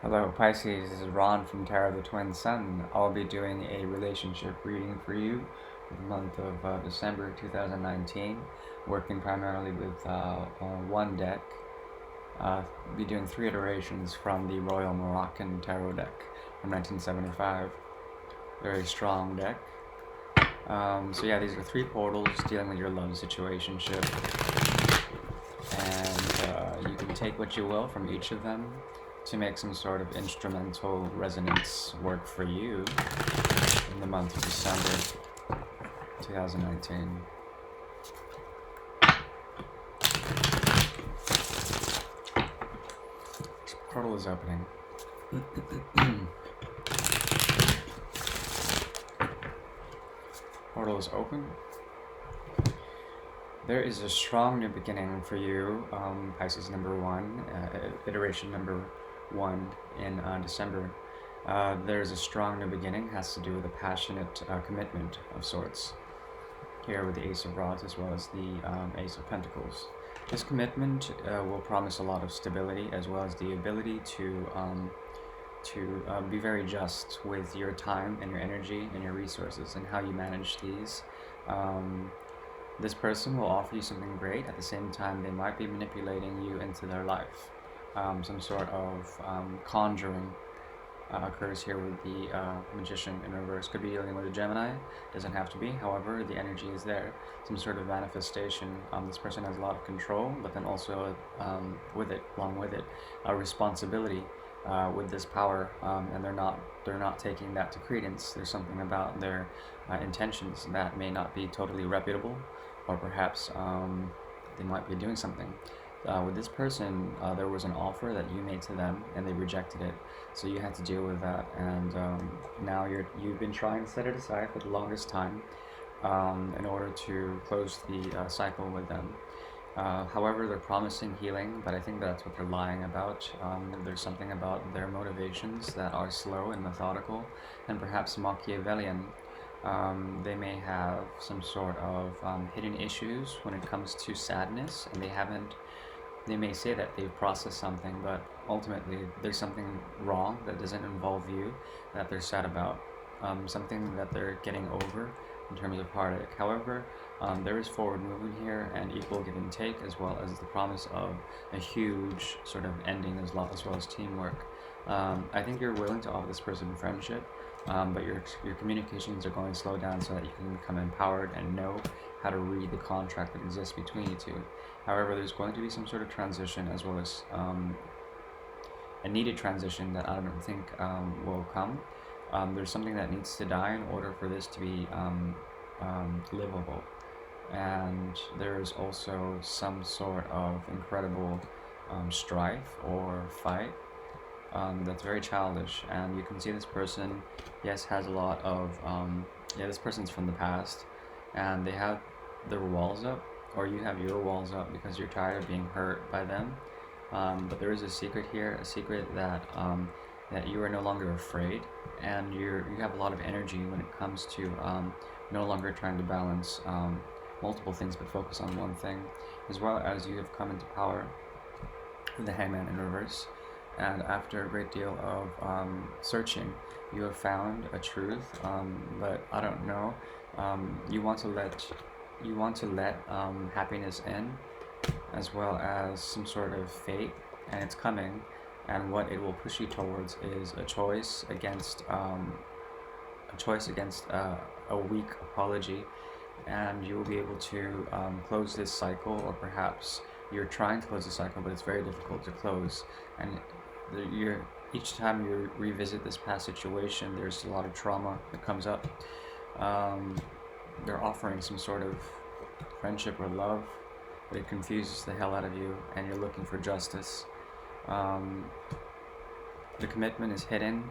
Hello, Pisces. This is Ron from Tarot of the Twin Sun. I'll be doing a relationship reading for you for the month of December 2019, working primarily with one deck. I'll be doing 3 iterations from the Royal Moroccan Tarot deck from 1975. Very strong deck. So yeah, these are 3 portals dealing with your love situationship, and you can take what you will from each of them to make some sort of instrumental resonance work for you in the month of December 2019. This portal is opening. Portal is open. There is a strong new beginning for you, Pisces number 1, iteration number 1 in December. There's a strong new beginning, has to do with a passionate commitment of sorts. Here with the Ace of Rods as well as the Ace of Pentacles. This commitment will promise a lot of stability as well as the ability to be very just with your time and your energy and your resources and how you manage these. This person will offer you something great. At the same time, they might be manipulating you into their life. Some sort of conjuring occurs here with the Magician in reverse. Could be dealing with a Gemini, doesn't have to be. However, the energy is there. Some sort of manifestation. This person has a lot of control, but then also along with it, a responsibility with this power, and they're not taking that to credence. There's something about their intentions that may not be totally reputable, or perhaps they might be doing something. With this person, there was an offer that you made to them, and they rejected it. So you had to deal with that, and now you've been trying to set it aside for the longest time in order to close the cycle with them. However, they're promising healing, but I think that's what they're lying about. There's something about their motivations that are slow and methodical, and perhaps Machiavellian. They may have some sort of hidden issues when it comes to sadness, and they may say that they've processed something, but ultimately there's something wrong that doesn't involve you that they're sad about. Something that they're getting over in terms of heartache. However, there is forward movement here and equal give and take, as well as the promise of a huge sort of ending as well as teamwork. I think you're willing to offer this person friendship, but your communications are going to slow down so that you can become empowered and know how to read the contract that exists between you two. However, there's going to be some sort of transition as well as a needed transition that I don't think will come. There's something that needs to die in order for this to be livable. And there's also some sort of incredible strife or fight that's very childish. And you can see this person, yes, has a lot of, this person's from the past, and they have their walls up, or you have your walls up because you're tired of being hurt by them. But there is a secret here, a secret that that you are no longer afraid, and you have a lot of energy when it comes to no longer trying to balance multiple things but focus on one thing, as well as you have come into power with the Hangman in reverse. And after a great deal of searching, you have found a truth, but I don't know. You want to let happiness in, as well as some sort of fate, and it's coming. And what it will push you towards is a choice against a weak apology, and you will be able to close this cycle, or perhaps you're trying to close the cycle, but it's very difficult to close. And each time you revisit this past situation, there's a lot of trauma that comes up. They're offering some sort of friendship or love, but it confuses the hell out of you, and you're looking for justice. The commitment is hidden,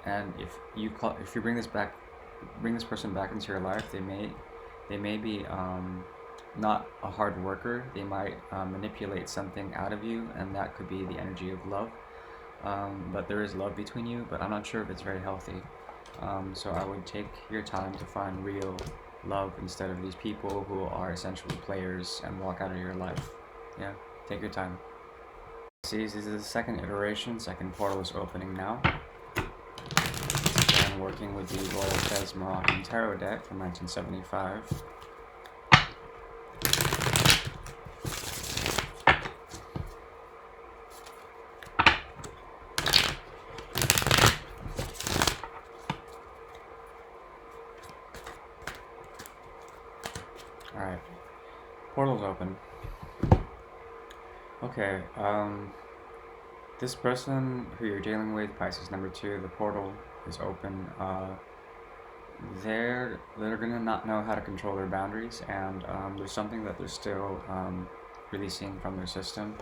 and if you bring this person back into your life, they may be not a hard worker. They might manipulate something out of you, and that could be the energy of love. But there is love between you, but I'm not sure if it's very healthy. So I would take your time to find real love instead of these people who are essentially players and walk out of your life. Yeah, take your time. Pisces, this is the second iteration, second portal is opening now. Again, working with the Royal Fez Moroccan Tarot deck from 1975. Alright, portal's open. Okay, this person who you're dealing with, Pisces number 2, the portal is open. They're gonna not know how to control their boundaries, and there's something that they're still releasing from their system.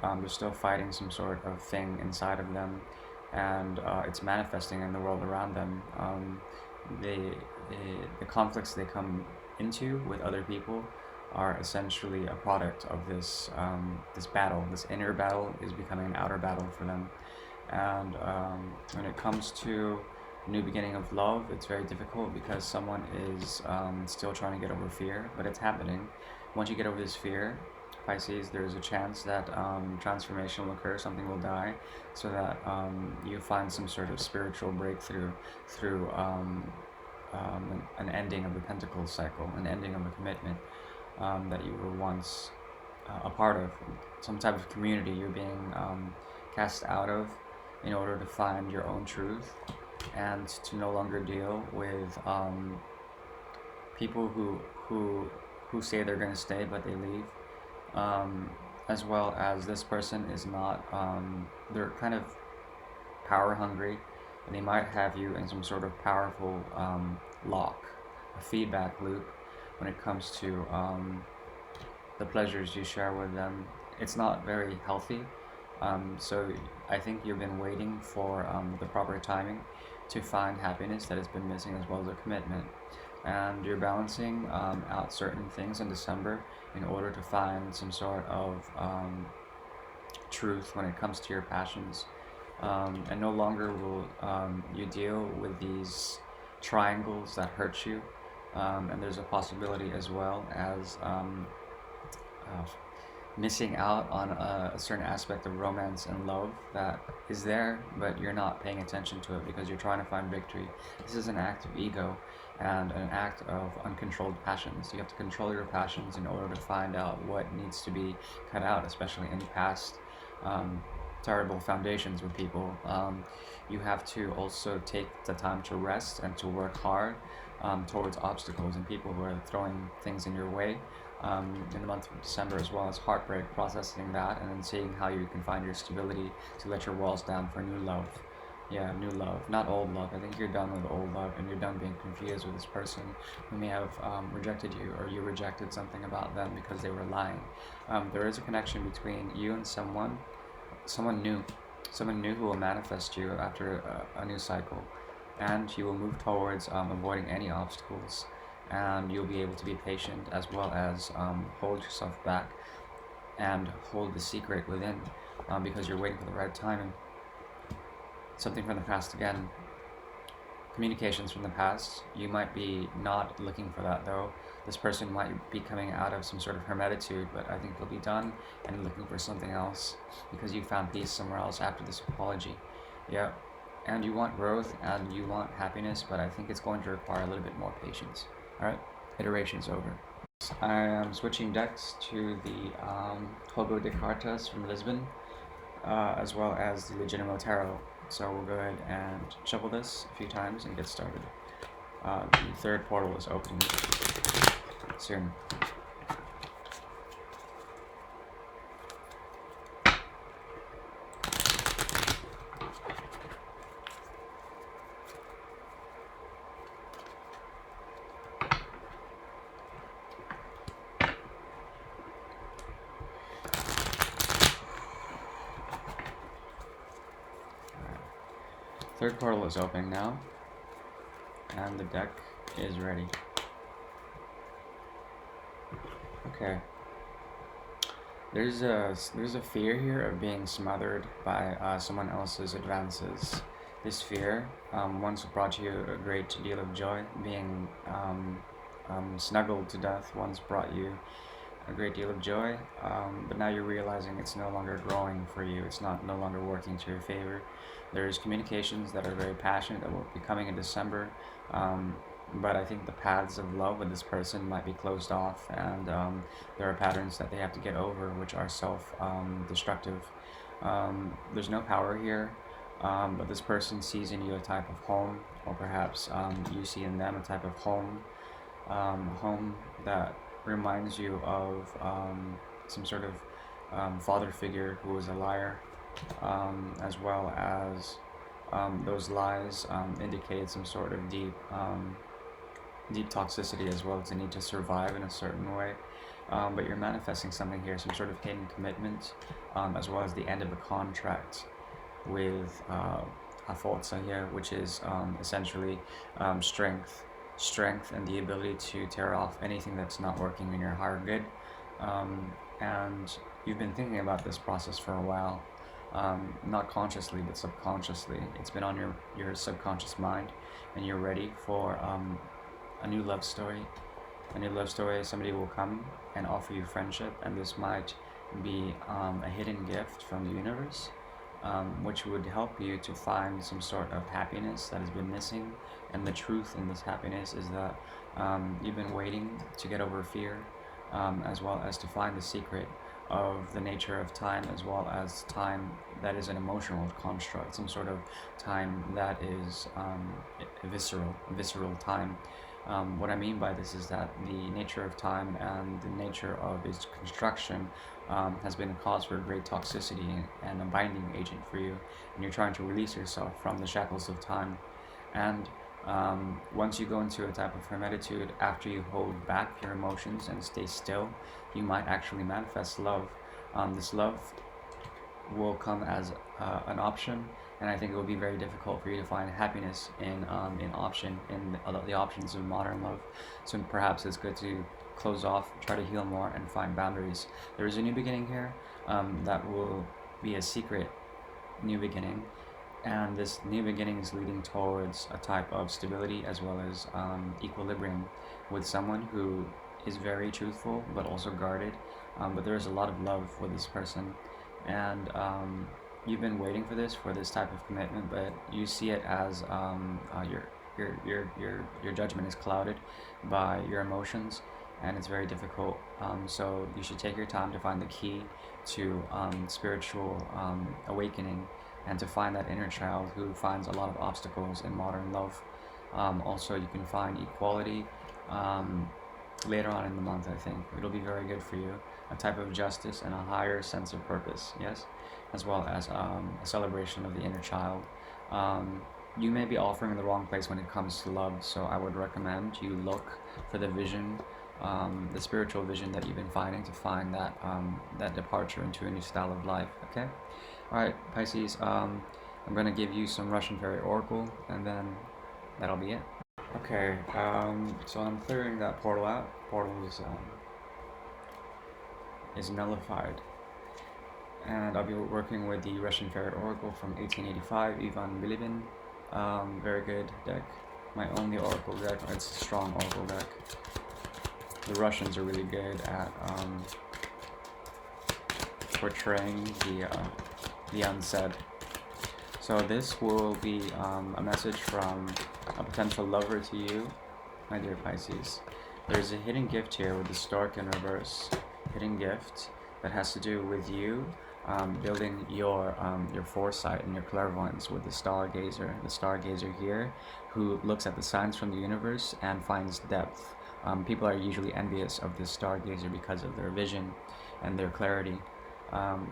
They're still fighting some sort of thing inside of them, and it's manifesting in the world around them. The conflicts they come into with other people are essentially a product of this battle. This inner battle is becoming an outer battle for them. And when it comes to new beginning of love, it's very difficult because someone is still trying to get over fear, but it's happening. Once you get over this fear, Pisces, there's a chance that transformation will occur, something will die, so that you find some sort of spiritual breakthrough through an ending of the Pentacles cycle, an ending of a commitment that you were once a part of, some type of community you're being cast out of in order to find your own truth and to no longer deal with people who say they're going to stay but they leave. As well as this person is not, they're kind of power hungry, and they might have you in some sort of powerful lock, a feedback loop when it comes to the pleasures you share with them. It's not very healthy. So I think you've been waiting for the proper timing to find happiness that has been missing, as well as a commitment. And you're balancing out certain things in December in order to find some sort of truth when it comes to your passions. And no longer will you deal with these triangles that hurt you. And there's a possibility as well as missing out on a certain aspect of romance and love that is there, but you're not paying attention to it because you're trying to find victory. This is an act of ego and an act of uncontrolled passions. You have to control your passions in order to find out what needs to be cut out, especially in past terrible foundations with people. You have to also take the time to rest and to work hard towards obstacles and people who are throwing things in your way. In the month of December, as well as heartbreak, processing that, and then seeing how you can find your stability to let your walls down for new love. Yeah, new love, not old love. I think you're done with old love, and you're done being confused with this person who may have rejected you, or you rejected something about them because they were lying. There is a connection between you and someone new, who will manifest you after a new cycle, and you will move towards avoiding any obstacles, and you'll be able to be patient, as well as hold yourself back and hold the secret within, because you're waiting for the right time. And something from the past again, communications from the past, you might be not looking for that though. This person might be coming out of some sort of hermetitude, but I think they'll be done and looking for something else because you found peace somewhere else after this apology. Yeah, and you want growth and you want happiness, but I think it's going to require a little bit more patience. Alright, iteration's over. I am switching decks to the Juego de Cartas from Lisbon, as well as the Legitimate Tarot. So we'll go ahead and shuffle this a few times and get started. The third portal is opening soon. Third portal is opening now, and the deck is ready. Okay. There's a fear here of being smothered by someone else's advances. This fear once brought you a great deal of joy. Being snuggled to death once brought you a great deal of joy, but now you're realizing it's no longer growing for you. It's not no longer working to your favor. There's communications that are very passionate that will be coming in December, um, but I think the paths of love with this person might be closed off, and there are patterns that they have to get over, which are self-destructive. There's no power here, but this person sees in you a type of home, or perhaps you see in them a type of home that reminds you of some sort of father figure who was a liar, as well as those lies indicate some sort of deep toxicity, as well as a need to survive in a certain way. But you're manifesting something here, some sort of hidden commitment, as well as the end of a contract with a forza here, which is essentially strength and the ability to tear off anything that's not working in your higher good. And you've been thinking about this process for a while, not consciously but subconsciously. It's been on your subconscious mind, and you're ready for a new love story. A new love story, somebody will come and offer you friendship, and this might be a hidden gift from the universe, which would help you to find some sort of happiness that has been missing. And the truth in this happiness is that you've been waiting to get over fear, as well as to find the secret of the nature of time, as well as time that is an emotional construct, some sort of time that is visceral time. What I mean by this is that the nature of time and the nature of its construction has been a cause for great toxicity and a binding agent for you, and you're trying to release yourself from the shackles of time. And once you go into a type of hermetitude, after you hold back your emotions and stay still, you might actually manifest love. This love will come as an option, and I think it will be very difficult for you to find happiness in the options of modern love. So perhaps it's good to close off, try to heal more, and find boundaries. There is a new beginning here that will be a secret new beginning, and this new beginning is leading towards a type of stability as well as equilibrium with someone who is very truthful but also guarded. But there is a lot of love with this person, and you've been waiting for this type of commitment, but you see it as your judgment is clouded by your emotions, and it's very difficult. So you should take your time to find the key to spiritual awakening, and to find that inner child who finds a lot of obstacles in modern love. Also, you can find equality later on in the month. I think it'll be very good for you. A type of justice and a higher sense of purpose, yes, as well as a celebration of the inner child. You may be offering in the wrong place when it comes to love, so I would recommend you look for the vision, the spiritual vision that you've been finding, to find that departure into a new style of life. Okay. All right, Pisces. I'm gonna give you some Russian fairy oracle, and then that'll be it. Okay. So I'm clearing that portal out. Portal is nullified, and I'll be working with the Russian fairy oracle from 1885, Ivan Bilibin. Very good deck. My only oracle deck. It's a strong oracle deck. The Russians are really good at portraying the unsaid. So this will be a message from a potential lover to you, my dear Pisces. There's a hidden gift here with the stork in reverse. Hidden gift that has to do with you building your foresight and your clairvoyance with the stargazer. The stargazer here, who looks at the signs from the universe and finds depth. People are usually envious of this stargazer because of their vision and their clarity.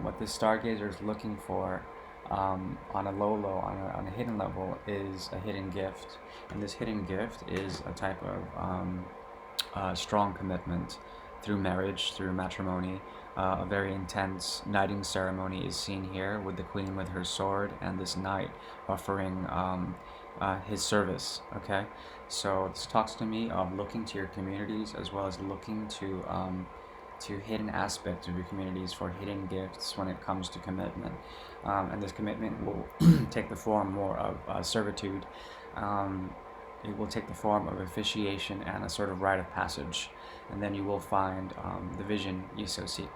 What this stargazer is looking for on a on a hidden level is a hidden gift, and this hidden gift is a type of strong commitment through marriage, through matrimony. A very intense knighting ceremony is seen here with the queen with her sword and this knight offering his service. Okay, so this talks to me of looking to your communities, as well as looking to hidden aspects of your communities for hidden gifts when it comes to commitment. And this commitment will take the form more of servitude. it will take the form of officiation and a sort of rite of passage, and then you will find the vision you so seek.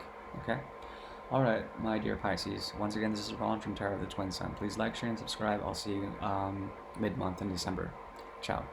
Okay? Alright, my dear Pisces, once again, this is Ron from Tarot of the Twin Sun. Please like, share, and subscribe. I'll see you mid-month in December. Ciao.